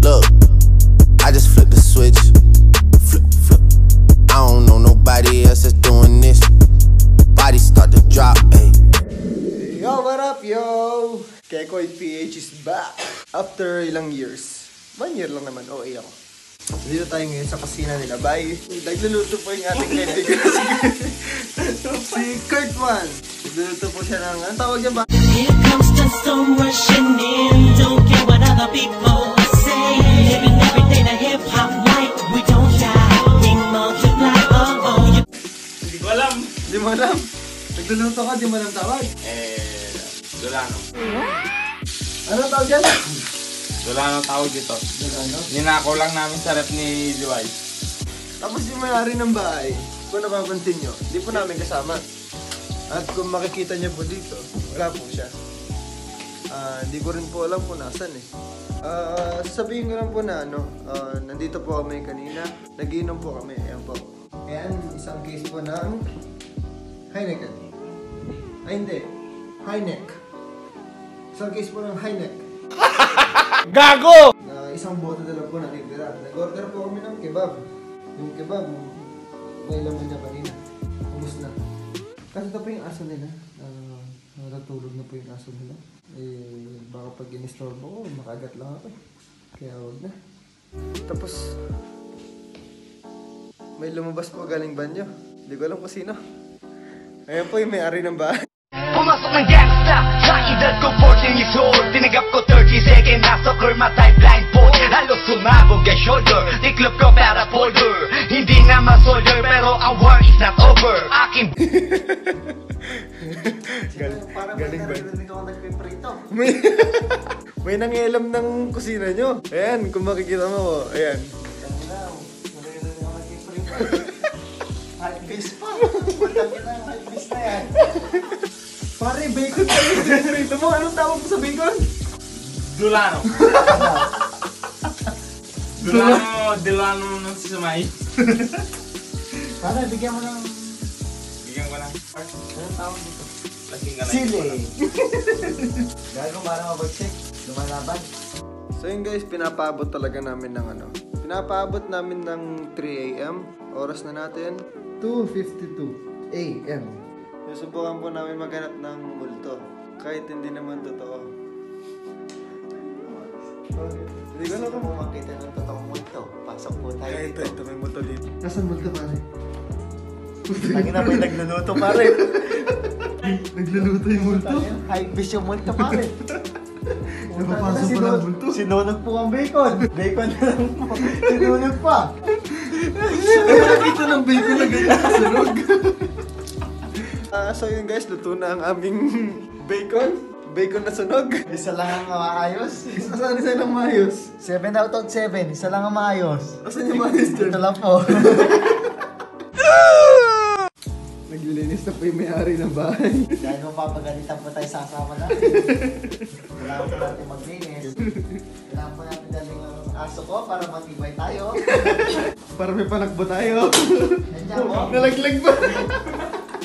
Look, I just flipped the switch. Flip, flip. I don't know nobody else that's doing this. Body start to drop, ayy. Yo, what up, yo? Kekoy PH is back. After ilang years. 1 year lang naman, OA ako. Dito tayo ngayon sa kusina nila. Bye! Nagluluto po yung ating kaibigan. Si Kurt Man. Nagluluto po siya ng, anong tawag yan ba? Here comes the storm rushing in. Don't care what other people say. Living every day the hip-hop life. We don't die, we multiply. Hindi ko alam. Di mo alam? Nagluluto ka, di mo alam tawag? Dolano. Anong tawag yan? Dolano tawag dito. Ano? Ninakaw lang namin sa rep ni Liway. Tapos yung may-ari ng bahay, kung napapansin nyo, hindi po namin kasama. At kung makikita nyo po dito, wala po siya. Hindi ko rin po alam kung nasan eh. Sasabihin ko lang po na nandito po kami kanina, nagiinom po kami, ayan po. Ayan, isang case po ng Heineken. Ay hindi, Heineck. Isang case po ng Heineck. Gago! Isang bote na lang po natitira. Nag-order po kami ng kebab. Yung kebab, may laman niya kanina. Umus na. Kasi ito po yung aso nila. Natulog na po yung aso nila. Baka pag in-istorbo ko, makagat lang ako. Kaya huwag na. Tapos, may lumabas po galing banyo. Hindi ko alam kung sino. Ayan po yung may-ari ng bahay. Pumasok ng gangsta sa edad ko 14 years old. Tinagap ko 30 second massacre, matay blindfold. Halos sumabog ang shoulder, tiklop ko para folder. Hindi na ma-soldier pero our war is not over. Aking Galing ba? May nangialam ng kusina nyo. Ayan, kung makikita mo, ayan. Hypebeast pa. Matangin na yung hypebeast na yan. Pare, bacon pa yung pinrito mo. Anong tawag mo sa bacon? Dolano. Dolano ng sisamay. Pare, bigyan mo ng... Bigyan ko ng... Anong tawag dito? Lasing ka na. Sili. Gago para mabagsik. Lumalaban. So yun guys, pinapaabot talaga namin ng Pinapaabot namin ng 3 AM. Oras na natin 2:52 AM. Susubukan po namin maghanap ng multo. Kahit hindi naman totoo. Hindi ko alam Kung makita ng totoong multo, pasok po tayo Ay, dito. ito, may multo dito. Nasaan multo pare? Tangin na po yung nagluluto pare. Nagluluto yung multo? Hypebeast yung multo pare. Napapasok pa ng multo. Sinunog po ang bacon. Bacon na lang po. Sinunog pa. Nakakita ng bacon na ganyan nasunog. So yun guys, luto na ang aming bacon. Bacon na sunog. Isa lang ang maayos. Saan isa lang maayos? 7 out of 7. Isa lang ang maayos. Asan yung maayos dyan? Ito lang po. Naglilinis na po yung may-ari ng bahay. Dahil mapapagalitan po tayo sa kasama natin. Kailangan po natin maglinis. Kailangan po natin daling ang aso ko para matibay tayo. Para may panakbo tayo. Nandiyan po. Nalaglag ba?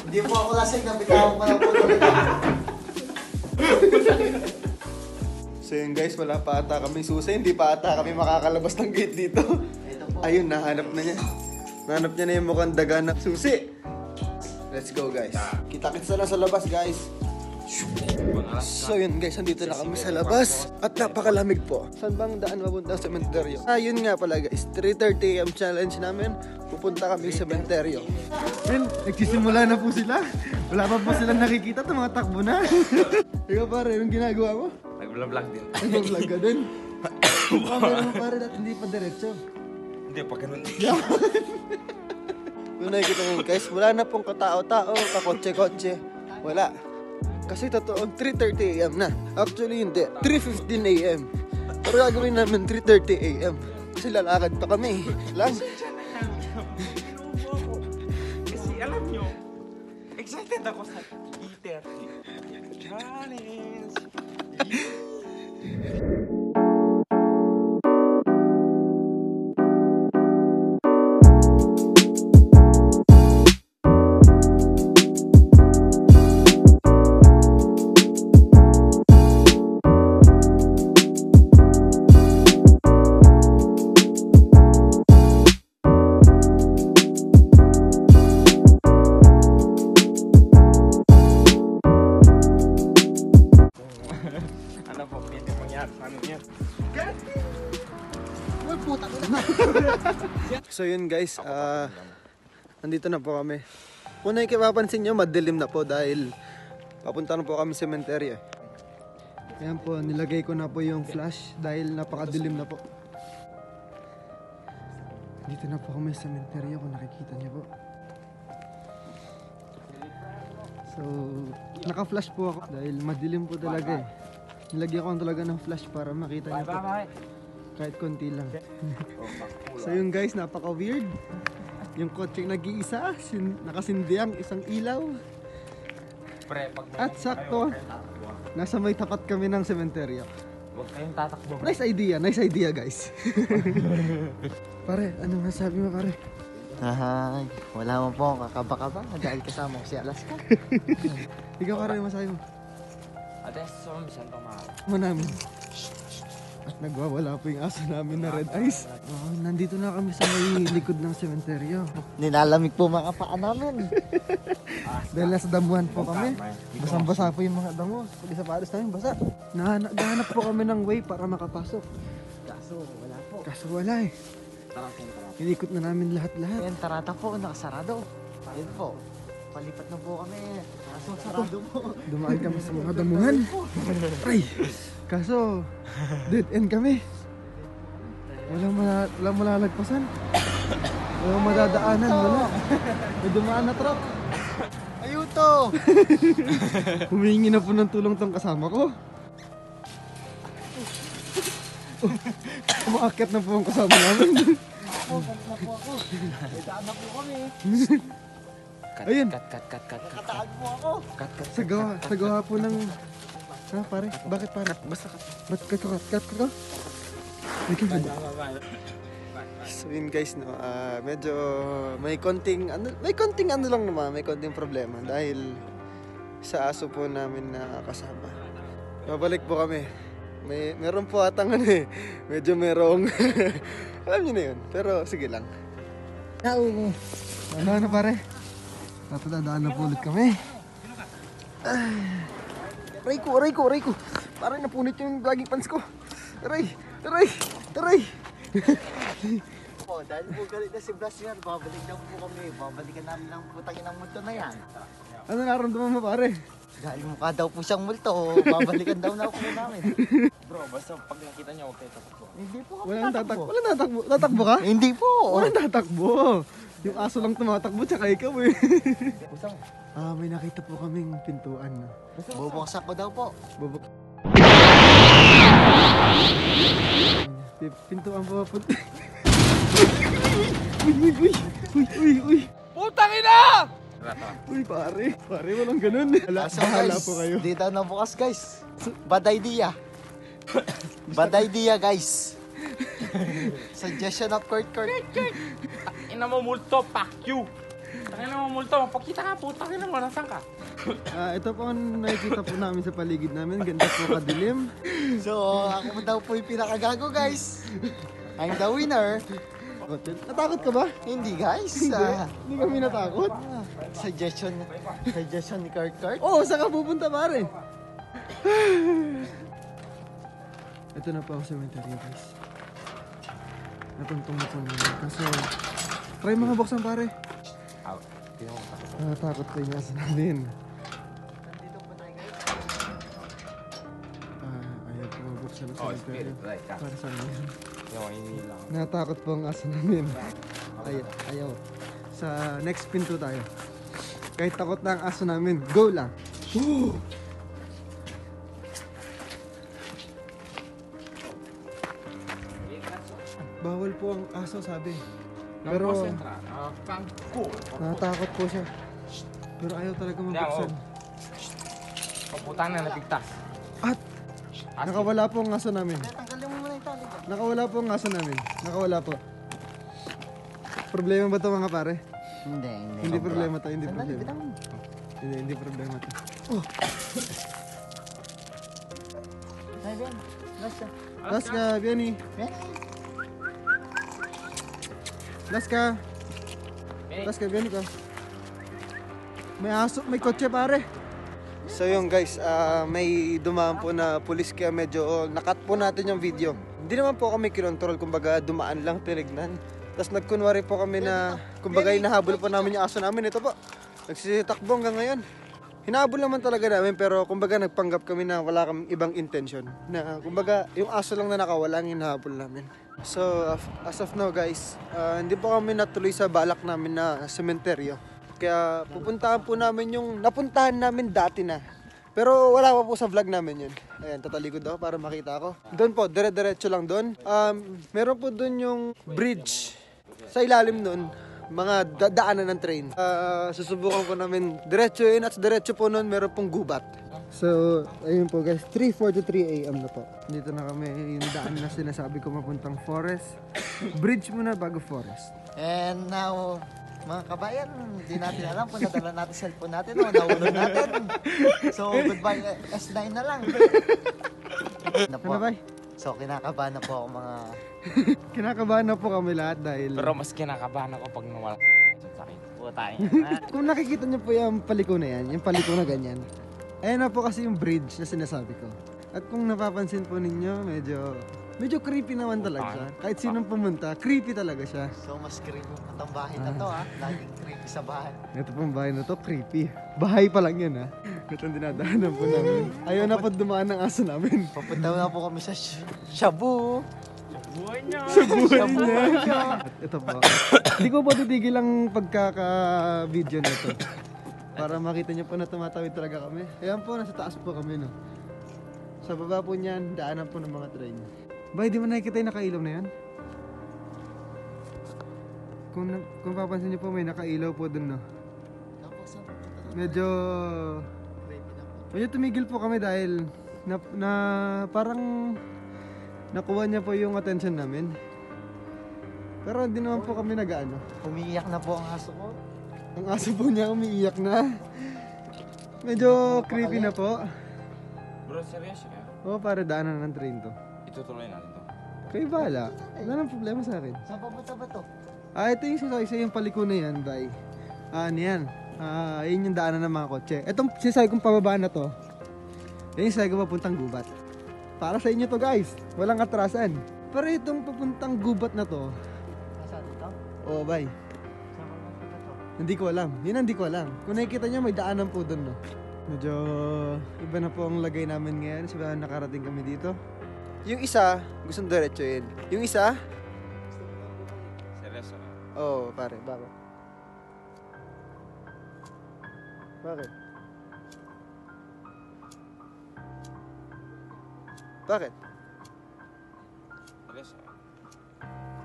Hindi po ako lasing. Nabitawan ko lang po talaga. So yun guys, wala pa ata kami susi. Hindi pa ata kami makakalabas ng gate dito. Ito po. Ayun, nahanap na niya. Nahanap niya na yung mukhang daga na susi. Let's go guys. Kita-kits na lang sa labas guys. So yun guys, andito na kami sa labas. At napakalamig po. Saan bang daan mapunta sa sementeryo? Yun nga pala guys, 3:30 AM challenge namin. Pupunta kami sa sementeryo. Well, nagsisimula na po sila. Wala pa po silang nakikita, tumatakbo na. Ikaw pare, anong ginagawa mo? Nag-vlog din. Nag-vlog ka dun? Camera mo pare, dati hindi pa diretso. Hindi, pa ganun. Kung nakikita mo guys, wala na pong katao-tao, kakotse-kotse. Wala. Kasi totoo, 3:30 AM na. Actually hindi, 3:15 AM. Pero gagawin namin 3:30 AM. Kasi lalakad pa kami. Lang. Kasi alam nyo, excited ako sa E30. Challenge! Uy, puta ko na. So yun guys, nandito na po kami. Kung nakikipapansin nyo, madilim na po dahil papunta na po kami sa cemetery. Ayan po, nilagay ko na po yung flash dahil napakadilim na po. Dito na po kami sa cemetery kung nakikita nyo po. So, naka-flash po ako dahil madilim po talaga eh. Nilagyan ko talaga ng flash para makita nyo po. Kahit konti lang. So yun guys, napaka-weird. Yung kotseng nag-iisa, nakasindi ang isang ilaw. At sakto, nasa may tapat kami ng sementeryo. Huwag kayong tatakbo. Nice idea guys. Pare, ano masabi mo pare? Ay, wala mo po akong kakaba-kaba dahil kasama ko si Alaska. Ikaw pare, masabi mo? Ate, sumisan pa mga. Mo namin. At nagwawala po yung aso namin na red eyes. Oh, nandito na kami sa may likod ng sementeryo. Nilalamig po mga paa namin. Dahil nasa damuhan po kami. Basang-basa po yung mga damo. Pag isa pares namin, basa. Naghahanap po kami ng way para makapasok. Kaso wala eh. Inikot na namin lahat-lahat. Yan, tarata po, nakasarado. Ayun po, palipat na po kami. Kaso sarado po. Dumaan kami sa mga damuhan. Ay! Kaso, dead end kami. Walang malalagpasan. Walang madadaanan, wala. May dumaan na truck. Ayun to! Humingi na po ng tulong tong kasama ko. Umaakyat na po ang kasama namin. Ayun. Cut. Kataan mo ako. Sa gawa po ng... Ha, pare? Bakit pare? Basta cut. Ba't cut ko? So yun guys, no, medyo may konting ano lang naman, may konting problema dahil sa aso po namin na kasama. Babalik po kami. Meron po atang medyo merong alam niyo na yun, pero sige lang. Ano pare? Tatadaan na po ulit kami. Aray ko. Parang napunit yung vlogging pants ko. Aray. Po, dahil po galit na si Brasner, babalik na po kami. Babalikan namin ang putangin ng multo na yan. Ano naramdaman mo pare? Dahil mukha daw po siyang multo, babalikan daw na po namin. Bro, basta pag nakita niyo, huwag kayo tatakbo. Hindi po kami Walang tatakbo. tatakbo. Tatakbo ka? Hindi po. Walang tatakbo. Yung aso lang tumatakbo tsaka ikaw eh. May nakita po kaming pintuan. No? Bubuksan ko daw po. Bubuk. Pintuan po po. Uy. Putang ina! Uy pare, walang ganun. Bahala po kayo. Di daw nabukas guys. Bad idea. Bad idea guys. Suggestion of Kurt. Ina mo multo, fuck you! Tangina mo multo, mapakita ka, putang ina mo, nasan ka? Ito po ang nakikita po namin sa paligid namin. Ganda po kadilim. So, ako daw po yung pinakagago guys. I'm the winner. Natakot ka ba? Hindi guys. Hindi kami natakot. Suggestion ni Kurt. Oo, saan ka pupunta pare? Ito na po ako sa cemetery guys. Natuntong na po namin. Kaso, try mga buksan pare. Natakot ko yung aso namin. Ayaw po mabuksan sa cemetery. Para sa amin. Natakot po ang aso namin. Ayaw. Sa next pinto tayo. Kahit takot na ang aso namin, go lang. Bawal po ang aso sabi. Pero natakot po siya. Pero ayaw talaga mabuksan. Putang na napigtas. At nakawala po ang aso namin. Tanggalin mo muna yung tali. Nakawala po ang aso namin. Nakawala po. Problema ba ito mga pare? Hindi. Hindi problema to, hindi Sandali, problema. bitawan. Hindi problema to. Ay, Ben. Basta. Last ka, Benny. Ben. Last ka. Last ka, Benny ka. May aso, may kotse pare. So yun guys, may dumaan po na pulis kaya medyo nakat po natin yung video. Hindi naman po kami kinontrol, kumbaga dumaan lang tinignan. Tapos nagkunwari po kami na, kumbaga hinahabol po namin yung aso namin. Ito po, nagsitakbo hanggang ngayon. Hinahabol naman talaga namin, pero kumbaga nagpanggap kami na wala kami ibang intention. Na kumbaga yung aso lang na nakawala ang hinahabol namin. So as of now guys, hindi po kami natuloy sa balak namin na sementeryo. Kaya pupuntahan po namin yung napuntahan namin dati na. Pero wala pa po sa vlog namin yun. Ayan, tatalikod ako para makita ako. Doon po, dire-diretso lang doon. Meron po doon yung bridge. Sa ilalim noon, mga daanan ng train. Susubukan ko namin diretsuin at diretso po noon meron pong gubat. So, ayun po guys, 3:43 AM na po. Dito na kami, yung daan na sinasabi ko mapuntang forest. Bridge muna bago forest. And now, mga kabayan, hindi natin alam kung nadala natin cellphone natin o nahulog natin. So, goodbye S9 na lang. Na po. Ano ba? So, kinakabahan na po ako mga... Kinakabahan na po kami lahat dahil... Pero mas kinakabahan ako pag nawala sa akin. Putay. Kung nakikita niyo po yung paliko na yan, yung paliko na ganyan, ayan na po kasi yung bridge na sinasabi ko. At kung napapansin po ninyo, medyo creepy naman talaga siya. Kahit sinong pumunta, creepy talaga siya. So, mas creepy itong bahay na to, ha? Laging creepy sa bahay. Ito pong bahay na to, creepy. Bahay pa lang yun, ha? Ito ang dinadaanan po namin. Ayaw na po dumaan ng aso namin. Papunta na po kami sa Shabu. Buhay niya. At ito po. Hindi ko po titigil ang pagkaka-video na ito. Para makita niyo po na tumatawid talaga kami. Ayan po, nasa taas po kami, no? Sa baba po niyan, daanan po ng mga train. Bay, di mo nakikita yung nakailaw na yan? Kung papansin niyo po, may nakailaw po dun, no? Medyo tumigil po kami dahil parang nakuha niya po yung attention namin. Pero hindi naman po kami nag-ano. Umiiyak na po ang aso ko. Ang aso po niya umiiyak na. Medyo creepy na po. Bro, seryoso ka? Oo, para daanan ng train to. Itutuloy natin to. Kayo bahala. Wala nang problema sa akin. Saan papunta ba to? Ito yung sinasabi yung paliko na yan, bay. Ano yan? Yun yung daanan ng mga kotse. Itong sinasabi kong pababa na to, yun yung sinasabi ko papuntang gubat. Para sa inyo to guys, walang atrasan. Pero itong papuntang gubat na to, Nasaan dito? oh bay, Saan papunta to? hindi ko alam. Yun hindi ko alam. Kung nakikita nyo, may daanan po doon, no? Medyo iba na po ang lagay namin ngayon. Sabi nakarating kami dito. Yung isa, gustong diretsuin. Yung isa, Seryoso ka? oh, pare, bakit? Bakit? Bakit? Seryoso ka?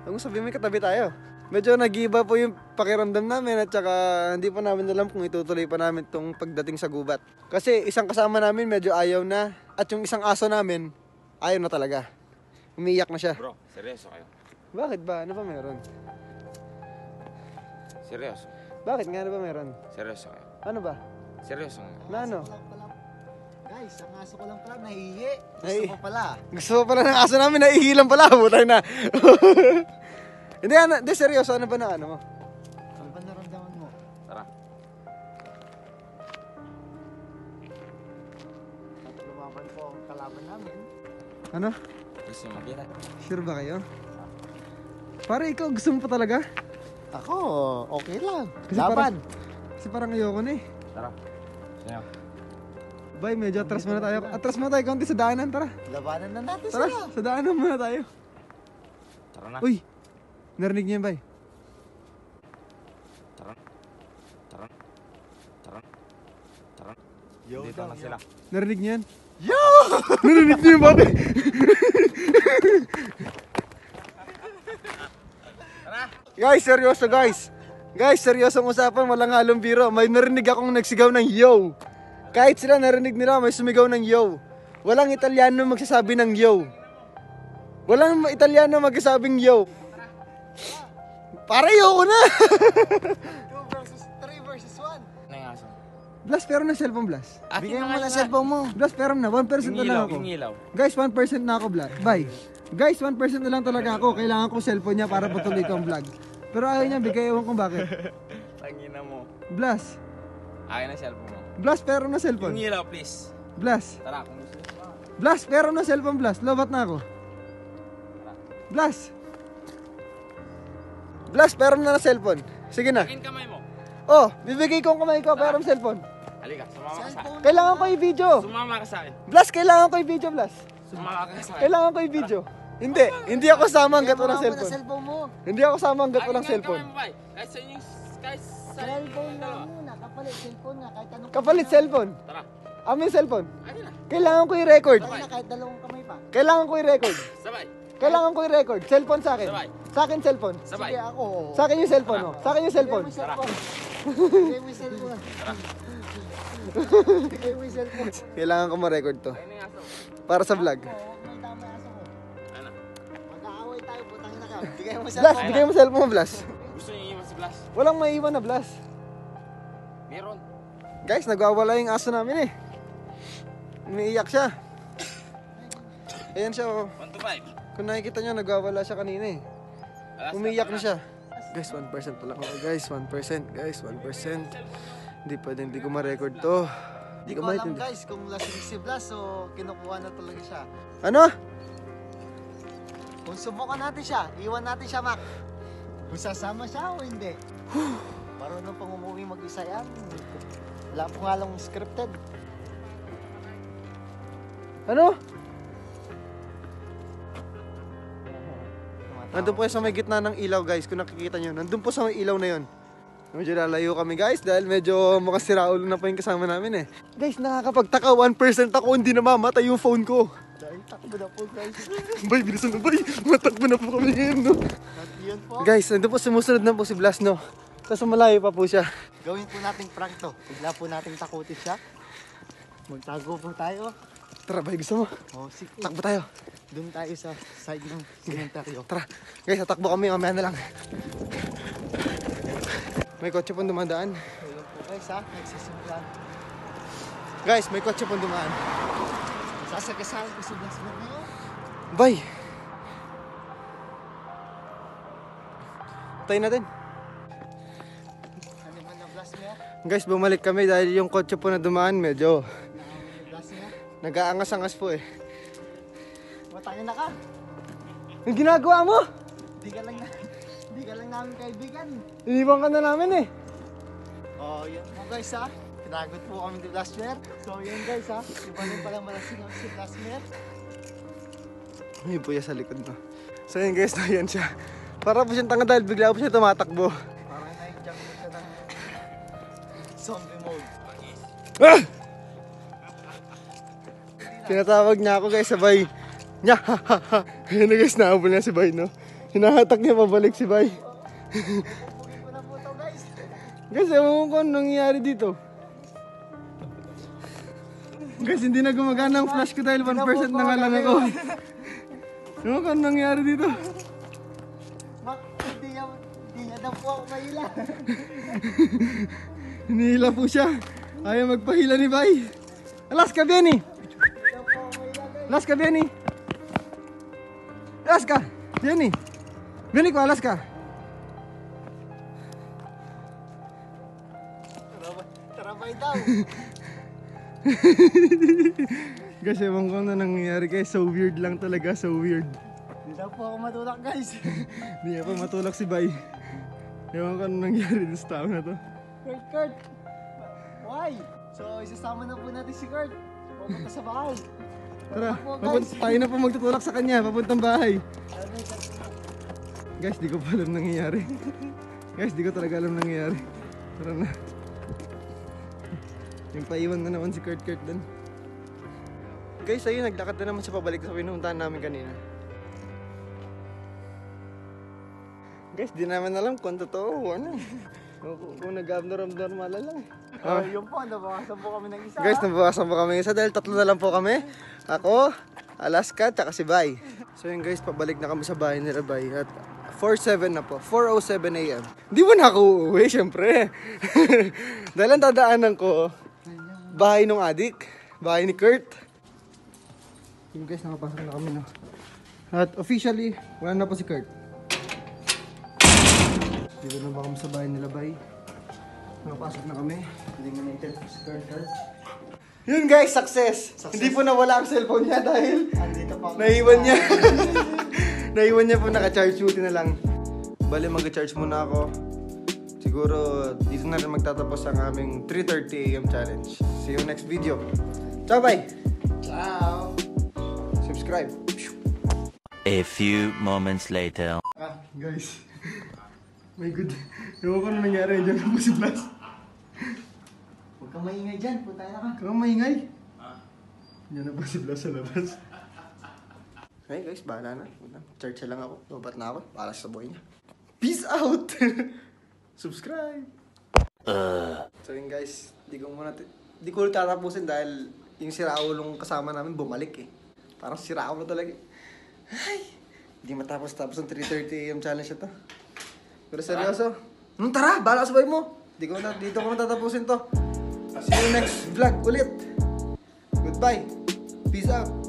Ang sabihin may katabi tayo. Medyo nag-iba po yung pakiramdam namin at saka hindi pa namin alam kung itutuloy pa namin tong pagdating sa gubat. Kasi isang kasama namin medyo ayaw na at yung isang aso namin ayaw na talaga. Umiiyak na siya. Bro, seryoso kayo? Bakit ba? Ano ba meron? Seryoso? Bakit nga? Ano ba meron? Seryoso kayo? Ano ba? Seryoso nga? Na ano? Guys, ang aso ko lang pala, nahihi. Gusto Nahihi. mo pala. Gusto mo pala ng aso namin, naihilang pala. Butay na. Hindi, seryoso. Ano ba na ano mo? Ano ba naramdaman mo? Tara. At lumaban po ang kalaban namin. Ano? Gusto mo makita? Sure ba kayo? Para ikaw, gusto mo pa talaga? Ako, okay lang. Kasi Laban. Kasi parang ayoko na eh. Tara. Sino? Bay, medyo atras muna tayo. Atras muna tayo konti sa daanan, tara. Labanan na natin Tara, sila. sa daanan muna tayo. Tara na. Uy, narinig niyo yan, Bay? Tara. Tara. Tara. Tara. Yo, Dito na sila. Narinig niyo yan? Yo! Narinig niyo yung Bay? Guys, seryoso guys. Guys, seryosong usapan, walang halong biro. May narinig akong nagsigaw ng yo. Kahit sila narinig nila, may sumigaw ng yo. Walang Italiano magsasabi ng yo. Walang Italiano magsasabing yo. Para ayoko na. 3 versus 1. Ano yung aso? Blast, pero na cellphone blast. Bigyan mo na cellphone mo. Blast, pero na. 1% na lang ako. Yung ilaw. Guys, 1% na ako, Blast. Bye. Guys, 1% na lang talaga ako. Kailangan ko cellphone niya para patuloy ko ang vlog. Pero ayaw niya, bigay ewan kung bakit. Tangina mo. Blast. Akin na cellphone mo. Blast, pero na Yung cellphone. ilaw, please. Blast. Tara, kung gusto mo. Blast, pero na cellphone, Blast. Lobat na ako. Blas! Blas, pero na cellphone. Sige na. Akin kamay mo. Oh, bibigay ko ang kamay ko, pero cellphone. Halika, sumama ka sa akin. Kailangan ko i-video. Sumama ka sa akin. Blas, kailangan ko i-video, Blas. Sumama ka sa akin. Kailangan ko i-video. Hindi ako sama hanggat walang Kaya cellphone. cellphone mo. Hindi ako sama hanggat walang cellphone. Kahit sa inyo, kahit sa Cellphone na muna. Kapalit cellphone nga. Kahit anong Kapalit cellphone. Tara. Amin cellphone. Akin na. Kailangan ko i-record. Kaya na kahit dalawang kamay pa. Kailangan ko i-record. Sabay. Kailangan ko i-record. Cellphone sa akin. Sabay. Sa akin cellphone. Sabay. Sige ako. Sa akin yung cellphone mo. Sa akin yung cellphone. Bigay mo yung cellphone. Bigay mo yung cellphone. Kailangan ko ma-record to. Ayun yung aso. Para sa vlog. Oo, may tama yung aso ko. Ano? Mag-aaway tayo, putang ina ka. Bigay mo yung Blas, cellphone. bigay mo cellphone mo, Blas. Gusto niyo iwan si Blas? Walang maiwan na, Blas. Meron. Guys, nagwawala yung aso namin eh. Umiiyak siya. Ayan siya oh. 1 to 5. Kung nakikita nyo, nagwawala siya kanina eh. Alas Umiiyak na siya. Guys, 1% pa lang ako. Guys, 1%. Guys, 1%. Hindi pwede, hindi ko ma-record to. Hindi Hindi ko ko alam maintindihan. guys kung lasing si Blas so kinukuha na talaga siya. Ano? Kung subukan natin siya, iwan natin siya, Mac. Kung sasama siya o hindi. Marunong pang umuwi mag-isa yan. Wala po nga lang scripted. Ano? Nandun po sa may gitna ng ilaw guys, kung nakikita nyo. Nandun po sa may ilaw na yon. Medyo lalayo kami guys dahil medyo makasira ulo na po yung kasama namin eh. Guys, nakakapagtaka 1% ako hindi namamatay yung phone ko. Dahil takbo na po guys. Bay, bilisan na bay. Matakbo na po kami ngayon no. At yun po, Guys, nandun po sumusunod na po si Blas no. Tapos malayo pa po siya. gawin po nating prank to. Bigla po nating takutin siya. Magtago po tayo. Tara bay, gusto mo? O, sige. Takbo tayo. Doon tayo sa side ng sementeryo. Tara. Guys, tatakbo kami mamaya na lang. May kotse pong dumadaan. Ayun po guys ha, nagsisimula. Guys, may kotse pong dumaan. Sasagasahan ko si Blas mo ngayon. Bay! Tayo natin. Ano man na Blas mo? Guys, bumalik kami dahil yung kotse po na dumaan medyo Nakawin Blas mo? nag-aangas-angas po eh. Matangin na ka. Yung ginagawa mo? Di ka lang namin kaibigan. Iniwan ka na namin eh. Oh, yun po guys ha. Pinagot po kami ni Blasmer. So yun guys ha. Iba rin pala malasing si Blasmer. May buya sa likod no. So yun guys, na yan siya. Para po siyang tanga dahil bigla po siya tumatakbo. Parang na-inject ko siya ng zombie mode. Ah! Tinatawag niya ako guys, sabay. Nya, ha, ha, ha. Ayun na guys, nahabol niya si Bay, no? Hinahatak niya pabalik si Bay. Pupugin ko na po to guys. Guys, ewan ko kung anong nangyayari dito. Guys, hindi na gumagana ang flash ko dahil 1% na nga lang ako. Ewan ko anong nangyayari dito. Mak, hindi niya daw po ako mahila. Hinihila po siya. Ayaw magpahila ni Bay. Alaska, Benny! Alaska, Benny! Alaska! Benny! Benny ko, Alaska! Tarabay daw. Guys, ewan ko na nangyayari guys. So weird lang talaga, so weird. Hindi daw po ako matulak guys. Hindi niya pa matulak si Bay. Ewan ko ano nangyari dito sa tao na to. Kurt! Why? So isasama na po natin si Kurt. Pumunta sa bahay. Tara, Po, guys. tayo na po magtutulak sa kanya, papuntang bahay. Guys, di ko pa alam nangyayari. Guys, di ko talaga alam nangyayari. Tara na. Yung paiwan na naman si Kurt doon. Guys, ayun, naglakad na naman sa pabalik sa pinuntahan namin kanina. Guys, di naman alam kung totoo, ano. Kung nag-abnormal lang. Yun po, nabawasan po kami ng isa. Guys, nabawasan po kami isa dahil tatlo na lang po kami. Ako, Alaska, tsaka si Bay. So yun guys, pabalik na kami sa bahay nila Bay. At 4:07 na po, 4:07 AM. Di ba na ako uuwi, syempre. Dahil ang dadaanan ko, bahay ng adik, bahay ni Kurt. Yung guys, nakapasok na kami no. At officially, wala na po si Kurt. Dito na ba kami sa bahay nila Bay? Nakapasok na kami. Hindi mo natin si Kurt. Yun guys, success! Hindi po nawala ang cellphone niya dahil Andito pa ako. naiwan niya. Naiwan niya po, naka-charge buti na lang. Bale, mag-charge muna ako. Siguro, dito na rin magtatapos ang aming 3:30 AM challenge. See you next video. Ciao, bye! Ciao! Subscribe. A few moments later. Guys. My good. Ewan ko na nangyari dyan po si Blas. Huwag kang maingay dyan, punta na ka. Kaya maingay. Yan na po si Blas sa labas. Hey guys, bahala na. Church lang ako. Lubat na ako. Para sa buhay niya. Peace out! Subscribe! So yun guys, di ko ulit tatapusin dahil yung siraulong kasama namin bumalik eh. Parang siraulo talaga eh. Ay! Hindi matapos-tapos ang 3:30 AM challenge na to. Pero seryoso. Tara! Bahala sa buhay mo! Dito ko na tatapusin to. See you next vlog ulit. Goodbye. Peace out.